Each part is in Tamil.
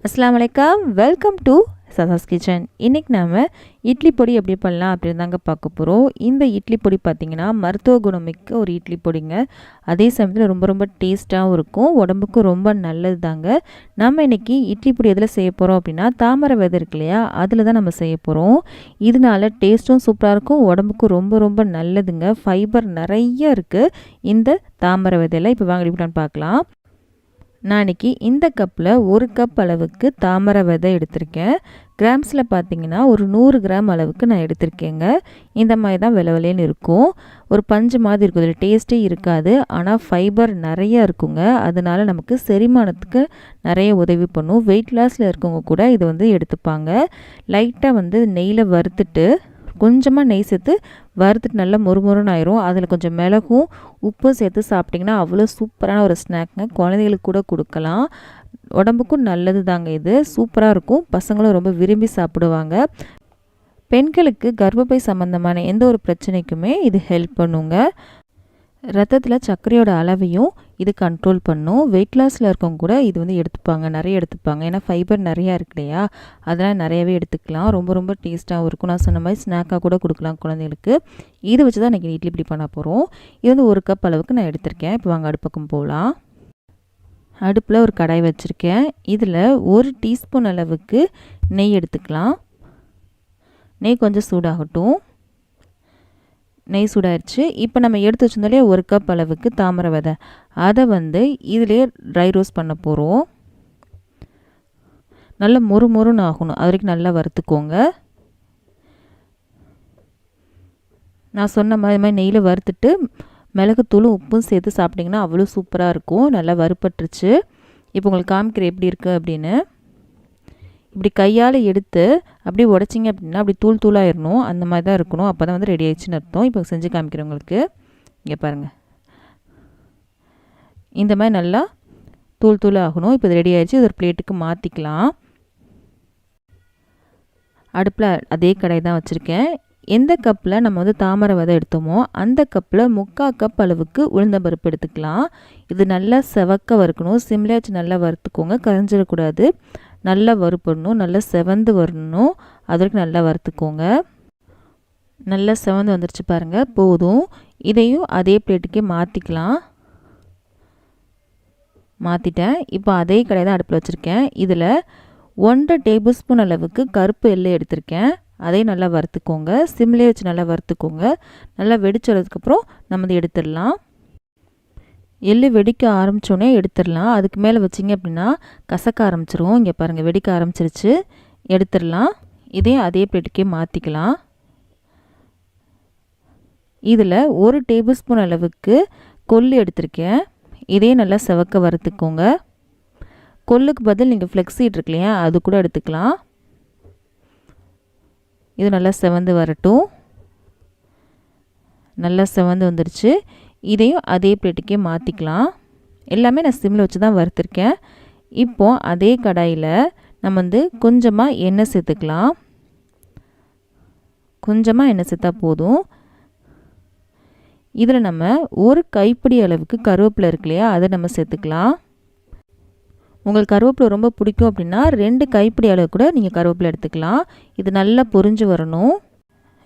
அஸ்ஸலாமு அலைக்கும். வெல்கம் டு சசாஸ் கிச்சன். இன்றைக்கி நாம் இட்லி பொடி எப்படி பண்ணலாம் அப்படின்னு தாங்க பார்க்க போகிறோம். இந்த இட்லி பொடி பார்த்திங்கன்னா மருத்துவ குணமிக்க ஒரு இட்லி பொடிங்க. அதே சமயத்தில் ரொம்ப ரொம்ப டேஸ்ட்டாகவும் இருக்கும், உடம்புக்கும் ரொம்ப நல்லது தாங்க. நம்ம இன்றைக்கி இட்லி பொடி எதில் செய்ய போகிறோம் அப்படின்னா தாமரை விதை இருக்கு இல்லையா, அதில் தான் நம்ம செய்ய போகிறோம். இதனால டேஸ்ட்டும் சூப்பராக இருக்கும், உடம்புக்கும் ரொம்ப ரொம்ப நல்லதுங்க. ஃபைபர் நிறைய இருக்குது இந்த தாமரை விதையில். இப்போ வாங்க எப்படின்னு பார்க்கலாம். நான் இன்றைக்கி இந்த கப்பில் 1 கப் அளவுக்கு தாமரை விதை எடுத்திருக்கேன். கிராம்ஸில் பார்த்திங்கன்னா ஒரு 100 கிராம் அளவுக்கு நான் எடுத்திருக்கேங்க. இந்த மாதிரி தான் வெள்ளை இருக்கும், ஒரு பஞ்சு மாதிரி இருக்கும். இதில் டேஸ்ட்டே இருக்காது, ஆனால் ஃபைபர் நிறையா இருக்குங்க. அதனால் நமக்கு செரிமானத்துக்கு நிறைய உதவி பண்ணும். வெயிட் லாஸில் இருக்கவங்க கூட இதை எடுத்துப்பாங்க. லைட்டாக நெய்யில் வறுத்துட்டு கொஞ்சமாக நெய் சேர்த்து வறுத்துட்டு நல்லா மொறுமொறுன்னு ஆயிரும். அதில் கொஞ்சம் மிளகும் உப்பும் சேர்த்து சாப்பிட்டிங்கன்னா அவ்வளோ சூப்பரான ஒரு ஸ்நாக்ங்க. குழந்தைகளுக்கு கூட கொடுக்கலாம், உடம்புக்கும் நல்லது தாங்க. இது சூப்பராக இருக்கும், பசங்களும் ரொம்ப விரும்பி சாப்பிடுவாங்க. பெண்களுக்கு கர்ப்பப்பை சம்மந்தமான எந்த ஒரு பிரச்சனைக்குமே இது ஹெல்ப் பண்ணுங்க. ரத்தத்தில் சர்க்கரையோட அளவையும் இது கண்ட்ரோல் பண்ணும். வெயிட் லாஸில் இருக்கவங்க கூட இது எடுத்துப்பாங்க, நிறைய எடுத்துப்பாங்க. ஏன்னா ஃபைபர் நிறையா இருக்கு இல்லையா, அதெல்லாம் நிறையவே எடுத்துக்கலாம். ரொம்ப ரொம்ப டேஸ்ட்டாகவும் இருக்கும். நான் சொன்ன மாதிரி ஸ்நாக்காக கூட கொடுக்கலாம் குழந்தைங்களுக்கு. இதை வச்சு தான் இன்றைக்கி இட்லி இப்படி பண்ண போகிறோம். இது 1 கப் அளவுக்கு நான் எடுத்திருக்கேன். இப்போ வாங்க அடுப்பக்கம் போகலாம். அடுப்பில் ஒரு கடாய் வச்சுருக்கேன். இதில் 1 டீஸ்பூன் அளவுக்கு நெய் எடுத்துக்கலாம். நெய் கொஞ்சம் சூடாகட்டும். நெய் சூடாயிடுச்சு. இப்போ நம்ம எடுத்து வச்சிருந்தாலே 1 கப் அளவுக்கு தாமரை விதை, அதை இதிலே ட்ரை ரோஸ்ட் பண்ண போகிறோம். நல்லா மொறுமொறுன்னு ஆகணும், அது வரைக்கும் நல்லா வறுத்துக்கோங்க. நான் சொன்ன மாதிரி நெய்யில் வறுத்துட்டு மிளகுத்தூளும் உப்பும் சேர்த்து சாப்பிட்டிங்கன்னா அவ்வளோ சூப்பராக இருக்கும். நல்லா வறுப்பட்டுருச்சு. இப்போ உங்களுக்கு காமிக்கிற எப்படி இருக்குது அப்படின்னு. இப்படி கையால் எடுத்து அப்படியே உடச்சிங்க அப்படின்னா அப்படி தூள் தூளாகிடணும். அந்த மாதிரி தான் இருக்கணும், அப்போ தான் ரெடி ஆயிடுச்சுன்னு அர்த்தம். இப்போ செஞ்சு காமிக்கிறவங்களுக்கு இங்கே பாருங்கள், இந்த மாதிரி நல்லா தூள் தூள் ஆகணும். இப்போ இது ரெடி ஆயிடுச்சு. இது ஒரு பிளேட்டுக்கு மாற்றிக்கலாம். அடுப்பில் அதே கடாய் தான் வச்சுருக்கேன். எந்த கப்பில் நம்ம தாமரை விதை எடுத்தோமோ அந்த கப்பில் 3/4 கப் அளவுக்கு உளுந்தம்பருப்பு எடுத்துக்கலாம். இது நல்லா செவக்க வறுக்கணும். சிம்லே வச்சு நல்லா வறுத்துக்கோங்க, கரைஞ்சிடக்கூடாது. நல்லா வறுப்படணும், நல்லா செவந்து வரணும், அது வரைக்கும் நல்லா வறுத்துக்கோங்க. நல்லா செவந்து வந்துருச்சு பாருங்கள், போதும். இதையும் அதே பிளேட்டுக்கே மாற்றிக்கலாம். மாற்றிட்டேன். இப்போ அதே கடாய் தான் அடுப்பில் வச்சுருக்கேன். இதில் 1 டேபிள் ஸ்பூன் அளவுக்கு கருப்பு எள்ளு எடுத்திருக்கேன். அதையும் நல்லா வறுத்துக்கோங்க. சிம்லே வச்சு நல்லா வறுத்துக்கோங்க. நல்லா வெடிச்சதுக்கப்புறம் நம்ம எடுத்துடலாம். எள்ளு வெடிக்க ஆரம்பித்தோடனே எடுத்துடலாம். அதுக்கு மேலே வச்சிங்க அப்படின்னா கசக்க ஆரம்பிச்சிரும். இங்கே பாருங்கள், வெடிக்க ஆரம்பிச்சிருச்சு. எடுத்துடலாம். இதையும் அதே பிளேட்டுக்கே மாற்றிக்கலாம். இதில் 1 டேபிள் ஸ்பூன் அளவுக்கு கொள்ளு எடுத்திருக்கேன். இதையும் நல்லா செவக்க வறுத்துக்கோங்க. கொள்ளுக்கு பதில் நீங்கள் ஃப்ளெக்ஸீட் இருக்கு இல்லையா, அது கூட எடுத்துக்கலாம். இது நல்லா செவந்து வரட்டும். நல்லா செவந்து வந்துருச்சு. இதையும் அதே பிளேட்டுக்கே மாற்றிக்கலாம். எல்லாமே நான் சிம்மில் வச்சு தான் வறுத்துருக்கேன். இப்போது அதே கடாயில் நம்ம கொஞ்சமாக எண்ணெய் சேர்த்துக்கலாம். கொஞ்சமாக எண்ணெய் சேர்த்தா போதும். இதில் நம்ம 1 கைப்பிடி அளவுக்கு கருவேப்பிலை இருக்கு இல்லையா, அதை நம்ம சேர்த்துக்கலாம். உங்களுக்கு கருவேப்பிலை ரொம்ப பிடிக்கும் அப்படின்னா 2 கைப்பிடி அளவு கூட நீங்கள் கருவேப்பிலை எடுத்துக்கலாம். இது நல்லா பொரிஞ்சு வரணும்.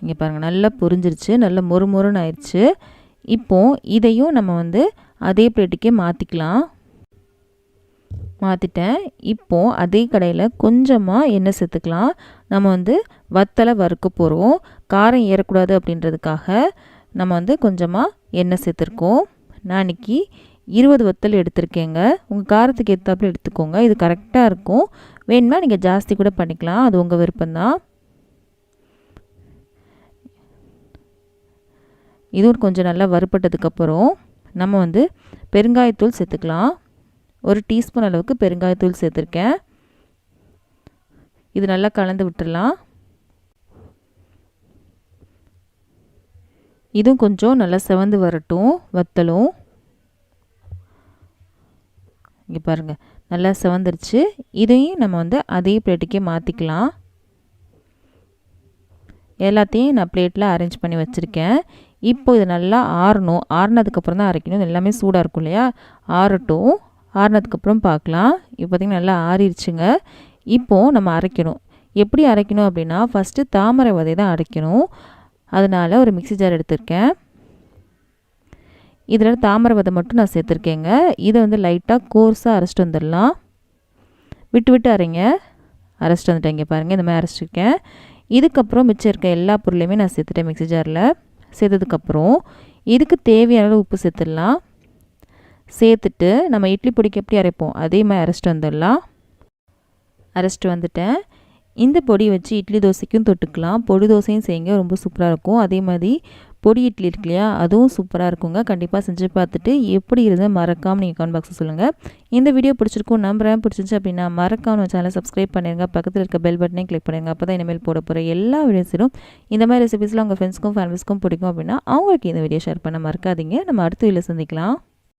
இங்கே பாருங்கள், நல்லா பொரிஞ்சிருச்சு, நல்லா மொறுமொறுன்னு ஆயிடுச்சு. இப்போது இதையும் நம்ம அதே பிளேட்டுக்கே மாற்றிக்கலாம். மாற்றிட்டேன். இப்போது அதே கடையில் கொஞ்சமாக எண்ணெய் சேர்த்துக்கலாம். நம்ம வத்தலை வறுக்க போகிறோம். காரம் ஏறக்கூடாது அப்படின்றதுக்காக நம்ம கொஞ்சமாக எண்ணெய் சேர்த்துருக்கோம். நான் இன்றைக்கி 20 வத்தல் எடுத்திருக்கேங்க. உங்கள் காரத்துக்கு ஏற்றாப்புல எடுத்துக்கோங்க, இது கரெக்டாக இருக்கும். வேணும்னா நீங்கள் ஜாஸ்தி கூட பண்ணிக்கலாம், அது உங்கள் விருப்பம்தான். இதுவும் கொஞ்சம் நல்லா வறுப்பட்டதுக்கப்புறம் நம்ம பெருங்காயத்தூள் சேர்த்துக்கலாம். 1 டீஸ்பூன் அளவுக்கு பெருங்காயத்தூள் சேர்த்துருக்கேன். இது நல்லா கலந்து விட்டுடலாம். இதுவும் கொஞ்சம் நல்லா செவந்து வரட்டும் வத்தலும். இங்கே பாருங்கள், நல்லா செவந்துருச்சு. இதையும் நம்ம அதே பிளேட்டுக்கே மாற்றிக்கலாம். எல்லாத்தையும் நான் பிளேட்டில் அரேஞ்ச் பண்ணி வச்சுருக்கேன். இப்போ இது நல்லா ஆறணும். ஆறுனதுக்கப்புறம் தான் அரைக்கணும். எல்லாமே சூடாக இருக்கும் இல்லையா, ஆறட்டும். ஆறுனதுக்கப்புறம் பார்க்கலாம். இப்போ பார்த்திங்கன்னா நல்லா ஆறிடுச்சுங்க. இப்போது நம்ம அரைக்கணும். எப்படி அரைக்கணும் அப்படின்னா, ஃபஸ்ட்டு தாமரை விதை தான் அரைக்கணும். அதனால் ஒரு மிக்ஸி ஜார் எடுத்திருக்கேன். இதில் தாமரை விதை மட்டும் நான் சேர்த்துருக்கேங்க. இதை வந்து லைட்டாக கோர்ஸாக அரைச்சிட்டு வந்துடலாம். விட்டு விட்டு அரைங்க. அரைச்சிட்டு வந்துட்டேன். இங்கே பாருங்கள், இந்த மாதிரி அரைச்சிருக்கேன். இதுக்கப்புறம் மிச்சம் இருக்க எல்லா பொருளையுமே நான் சேர்த்துட்டேன் மிக்ஸி ஜாரில். சேர்த்ததுக்கப்புறம் இதுக்கு தேவையான அளவு உப்பு சேர்த்துடலாம். சேர்த்துட்டு நம்ம இட்லி பொடிக்கு எப்படி அரைப்போம் அதே மாதிரி அரைச்சிட்டு வந்துடலாம். அரைச்சிட்டு வந்துட்டேன். இந்த பொடி வச்சு இட்லி தோசைக்கும் தொட்டுக்கலாம். பொடி தோசையும் செய்யுங்க, ரொம்ப சூப்பராக இருக்கும். அதே மாதிரி பொடி இட்லி இருக்கு இல்லையா, அதுவும் சூப்பராக இருக்குங்க. கண்டிப்பாக செஞ்சு பார்த்துட்டு எப்படி இருந்தால் மறக்காமல் நீங்கள் கமெண்ட் பாக்ஸில் சொல்லுங்கள். இந்த வீடியோ பிடிச்சிருக்கும் நம்புறேன். பிடிச்சிருச்சு அப்படின்னா மறக்காம நம்ம சேனலை சப்ஸ்கிரைப் பண்ணிடுங்க. பக்கத்தில் இருக்க பெல் பட்டனையும் கிளிக் பண்ணிடுங்க. அப்போ தான் இனிமேல் போட போகிற எல்லா வீடியோஸிலும் இந்த மாதிரி ரெசிபிஸ்லாம் உங்கள் ஃப்ரெண்ட்ஸ்க்கும் ஃபேமிலிஸ்க்கும் பிடிக்கும் அப்படின்னா அவங்களுக்கு இந்த வீடியோ ஷேர் பண்ண மறக்காதீங்க. நம்ம அடுத்த வீடியோவில் சந்திக்கலாம்.